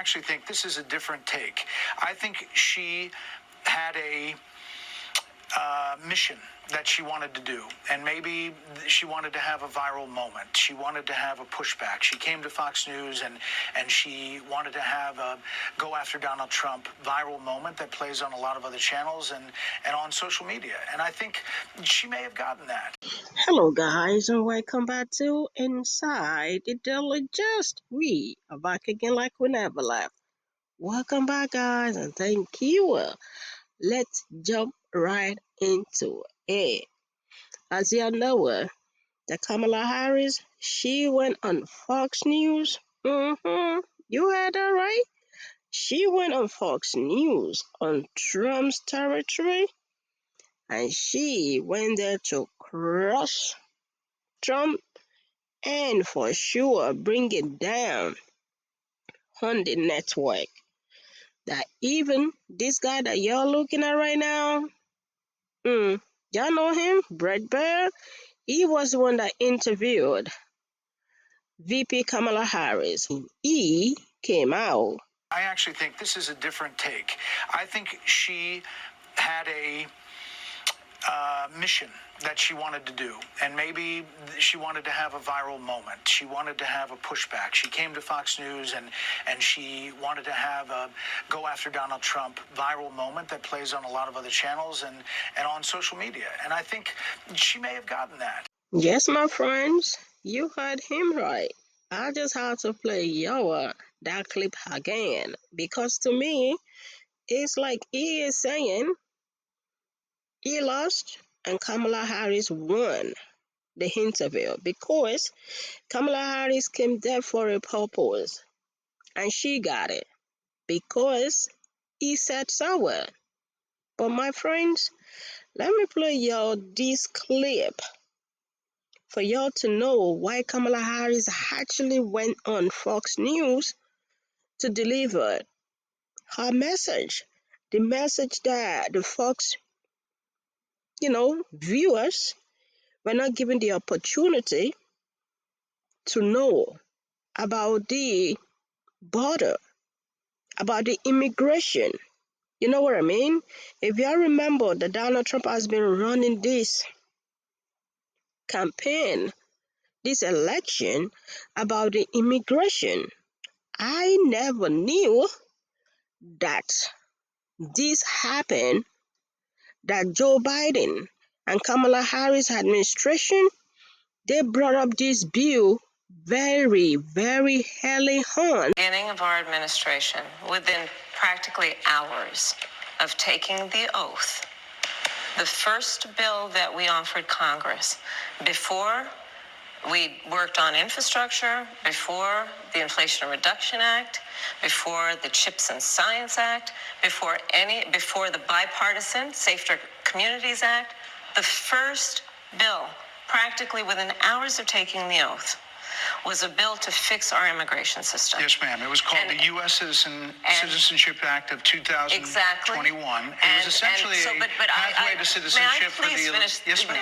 actually think this is a different take. I think she had a mission that she wanted to do, and maybe she wanted to have a viral moment. She wanted to have a pushback. She came to Fox News and she wanted to have a go after Donald Trump viral moment that plays on a lot of other channels and on social media. And I think she may have gotten that. Hello guys, and welcome back to Inside the Daily Gist. We are back again like we never left. Welcome back guys, and thank you. Let's jump right into it. As you know, the Kamala Harris, she went on Fox News. You heard that right? She went on Fox News on Trump's territory, and she went there to crush Trump and for sure bring it down on the network. That even this guy that y'all looking at right now, y'all know him, BRET BAIER. He was the one that interviewed VP Kamala Harris. He came out. I actually think this is a different take. I think she had a mission that she wanted to do, and maybe she wanted to have a viral moment. She wanted to have a pushback. She came to Fox News and she wanted to have a go after Donald Trump viral moment that plays on a lot of other channels and on social media. And I think she may have gotten that. Yes, my friends, you heard him right. I just had to play that clip again because to me, it's like he is saying he lost and Kamala Harris won the interview because Kamala Harris came there for a purpose and she got it because he said so. But my friends, let me play y'all this clip for y'all to know why Kamala Harris actually went on Fox News to deliver her message. The message that the Fox, viewers were not given the opportunity to know about the border, about the immigration. You know what I mean? If you remember that Donald Trump has been running this campaign, this election about the immigration. I never knew that this happened, that Joe Biden and Kamala Harris administration, they brought up this bill very, very early on. Beginning of our administration, within practically hours of taking the oath, the first bill that we offered Congress before we worked on infrastructure, before the Inflation Reduction Act, before the Chips and Science Act, before the Bipartisan Safer Communities Act, the first bill, practically within hours of taking the oath, was a bill to fix our immigration system. Yes, ma'am. It was called the U.S. Citizenship Act of 2021. Exactly. It was essentially a pathway to citizenship for the... Finish? Yes, ma'am.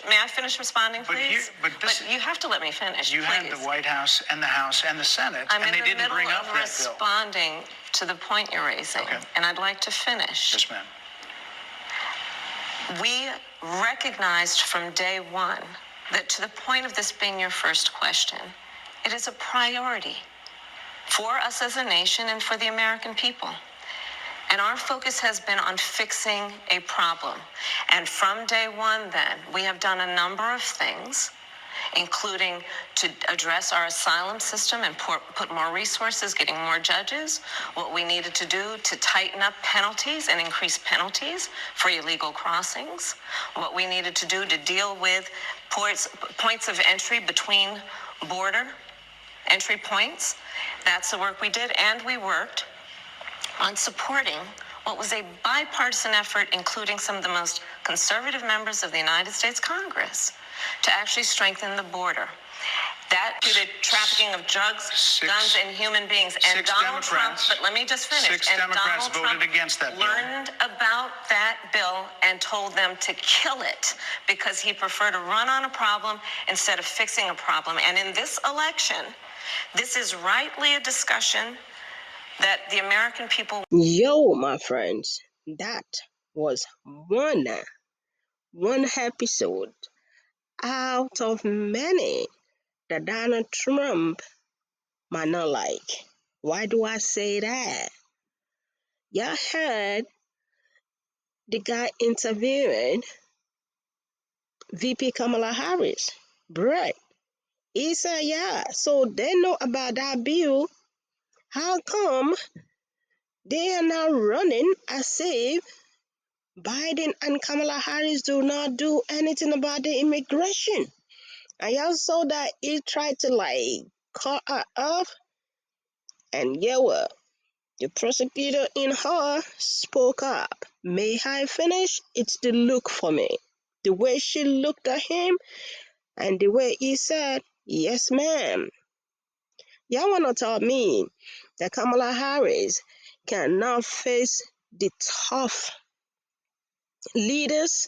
May I finish responding, please? But you have to let me finish, you had the White House and the House and the Senate, and they didn't bring up that bill. I'm in the middle of responding to the point you're raising, and I'd like to finish. Yes, ma'am. We recognized from day one that, to the point of this being your first question, it is a priority for us as a nation and for the American people. And our focus has been on fixing a problem. And from day one, then, we have done a number of things, including to address our asylum system and put more resources, getting more judges, what we needed to do to tighten up penalties and increase penalties for illegal crossings, what we needed to do to deal with points of entry between border entry points. That's the work we did, and we worked on supporting what was a bipartisan effort, including some of the most conservative members of the United States Congress, to actually strengthen the border. That included trafficking of drugs, guns, and human beings. And Donald Trump, but let me just finish. Six Democrats voted against that bill. Learned about that bill and told them to kill it because he preferred to run on a problem instead of fixing a problem. And in this election, this is rightly a discussion that the American people. Yo, my friends, that was one episode out of many that Donald Trump might not like. Why do I say that? Y'all heard the guy interviewing VP Kamala Harris, Brett. He said, yeah, so they know about that bill. How come they are now running as if Biden and Kamala Harris do not do anything about the immigration? And y'all saw that he tried to cut her off, and yeah, well, the prosecutor in her spoke up. May I finish? It's the look for me. The way she looked at him and the way he said, yes, ma'am. Y'all want to tell me that Kamala Harris cannot face the tough leaders?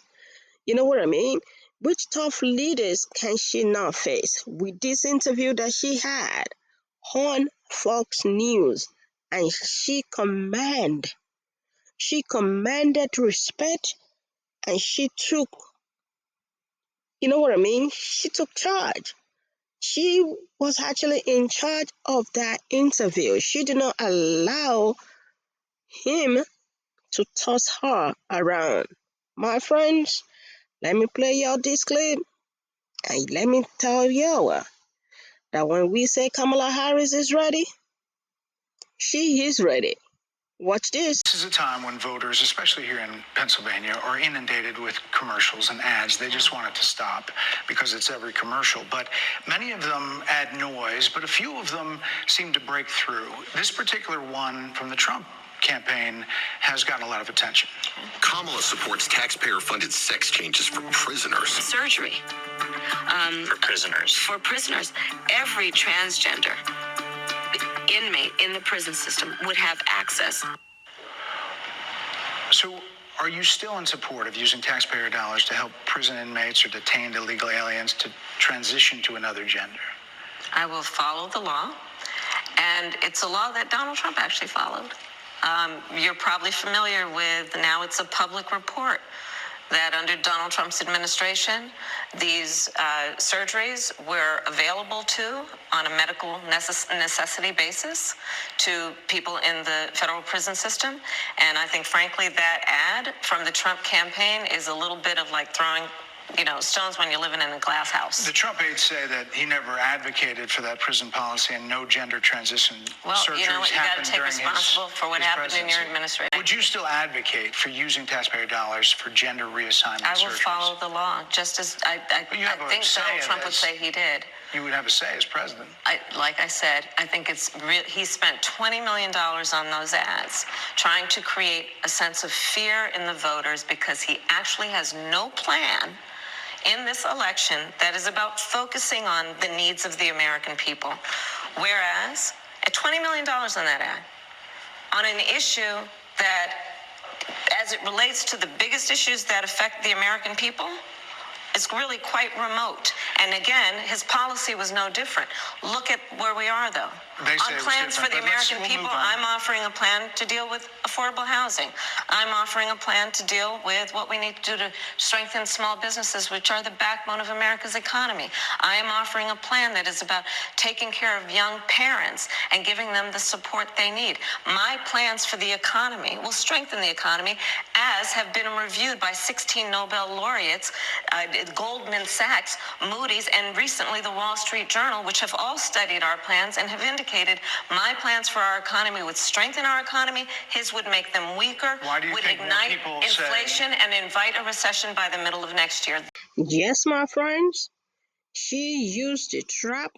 You know what I mean? Which tough leaders can she not face? With this interview that she had on Fox News, and she commanded respect, and she took, you know what I mean? She took charge. She was actually in charge of that interview. She did not allow him to toss her around. My friends, let me play y'all this clip, and let me tell y'all that when we say Kamala Harris is ready, she is ready. Watch this. This is a time when voters, especially here in Pennsylvania, are inundated with commercials and ads. They just want it to stop because it's every commercial. But many of them add noise, but a few of them seem to break through. This particular one from the Trump campaign has gotten a lot of attention. Kamala supports taxpayer-funded sex changes for prisoners. Surgery. For prisoners. For prisoners. Every transgender inmate in the prison system would have access. So are you still in support of using taxpayer dollars to help prison inmates or detained illegal aliens to transition to another gender? I will follow the law, and it's a law that Donald Trump actually followed. You're probably familiar with, now it's a public report, that under Donald Trump's administration, these surgeries were available on a medical necessity basis to people in the federal prison system. And I think, frankly, that ad from the Trump campaign is a little bit of like throwing stones when you're living in a glass house. The Trump aides say that he never advocated for that prison policy and no gender transition surgeries you know what, you got happened to take during responsible for what his happened in your presidency. administration. Would you still advocate for using taxpayer dollars for gender reassessment surgeries? I will follow the law, just as I think Donald Trump would say he did. You would have a say as president. Like I said, I think he spent $20 million on those ads trying to create a sense of fear in the voters because he actually has no plan in this election that is about focusing on the needs of the American people. Whereas, at $20 million on that ad, on an issue that, as it relates to the biggest issues that affect the American people, is really quite remote. And again, his policy was no different. Look at where we are, though. They say On plans for the American people, I'm offering a plan to deal with affordable housing. I'm offering a plan to deal with what we need to do to strengthen small businesses, which are the backbone of America's economy. I am offering a plan that is about taking care of young parents and giving them the support they need. My plans for the economy will strengthen the economy, as have been reviewed by 16 Nobel laureates, Goldman Sachs, Moody's, and recently the Wall Street Journal, which have all studied our plans and have indicated my plans for our economy would strengthen our economy, his would make them weaker, would ignite inflation, and invite a recession by the middle of next year. Yes, my friends, she used the trap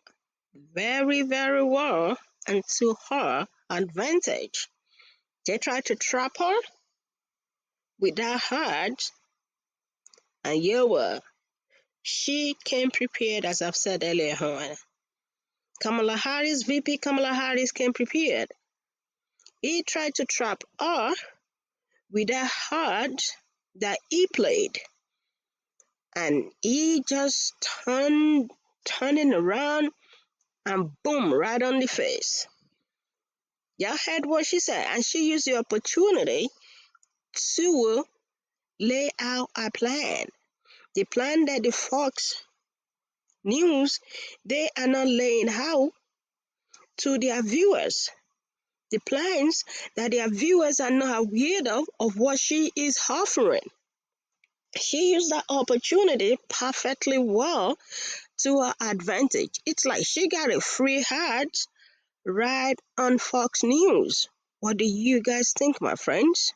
very, very well and to her advantage. They tried to trap her with that hard, and she came prepared, as I've said earlier on. VP Kamala Harris came prepared. He tried to trap her with that hard that he played, and he just turning around and boom, right on the face. Y'all heard what she said, and she used the opportunity to lay out a plan. The plan that the Fox News, they are not laying out to their viewers. The plans that their viewers are not aware of what she is offering. She used that opportunity perfectly well to her advantage. It's like she got a free ad right on Fox News. What do you guys think, my friends?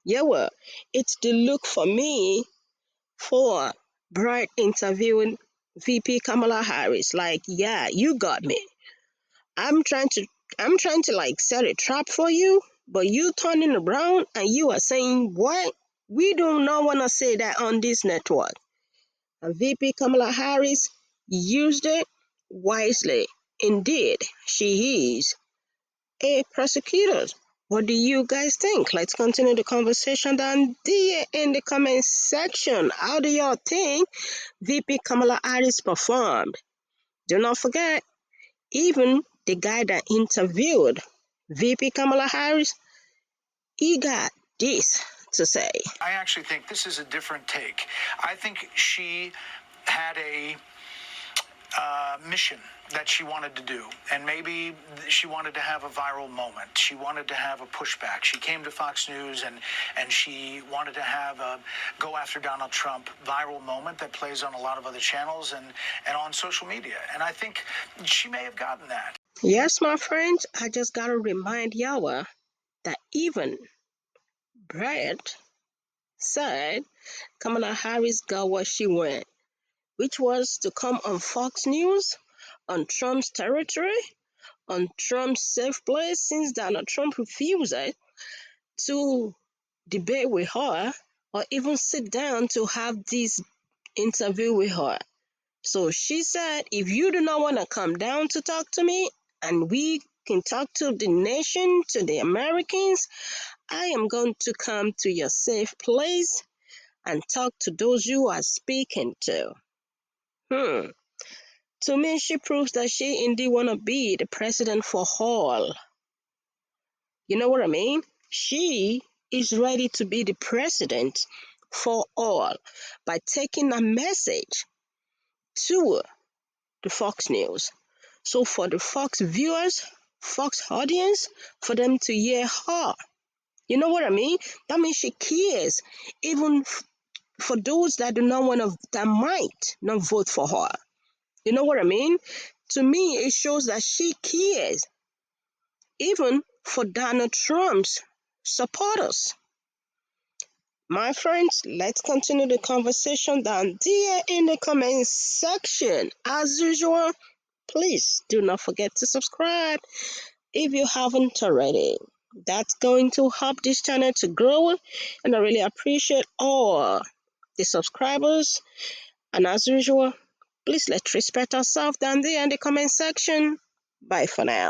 Yeah, well, it's the look for me for BRET interviewing VP Kamala Harris. Like, yeah, you got me. I'm trying to I'm trying to like set a trap for you, but you turning around and you are saying what? We do not want to say that on this network. And VP Kamala Harris used it wisely. Indeed, she is a prosecutor. What do you guys think? Let's continue the conversation down there in the comment section. How do y'all think VP Kamala Harris performed? Do not forget, even the guy that interviewed VP Kamala Harris, he got this to say. I actually think this is a different take. I think she had a mission that she wanted to do, and maybe she wanted to have a viral moment. She wanted to have a pushback. She came to Fox News and she wanted to have a go after Donald Trump viral moment that plays on a lot of other channels and on social media. And I think she may have gotten that. Yes, my friends, I just gotta remind y'all that even BRET said Kamala Harris got what she wanted, which was to come on Fox News, on Trump's territory, on Trump's safe place, since Donald Trump refused to debate with her or even sit down to have this interview with her. So she said, if you do not want to come down to talk to me and we can talk to the nation, to the Americans, I am going to come to your safe place and talk to those you are speaking to. To me, she proves that she indeed want to be the president for all. You know what I mean? She is ready to be the president for all by taking a message to the Fox News. So for the Fox viewers, Fox audience, for them to hear her. You know what I mean? That means she cares, even for those that do not want to, that might not vote for her. You know what I mean? To me, it shows that she cares, even for Donald Trump's supporters. My friends, let's continue the conversation down there in the comment section. As usual, please do not forget to subscribe if you haven't already. That's going to help this channel to grow, and I really appreciate all the subscribers. And as usual, please let's respect ourselves down there in the comment section. Bye for now.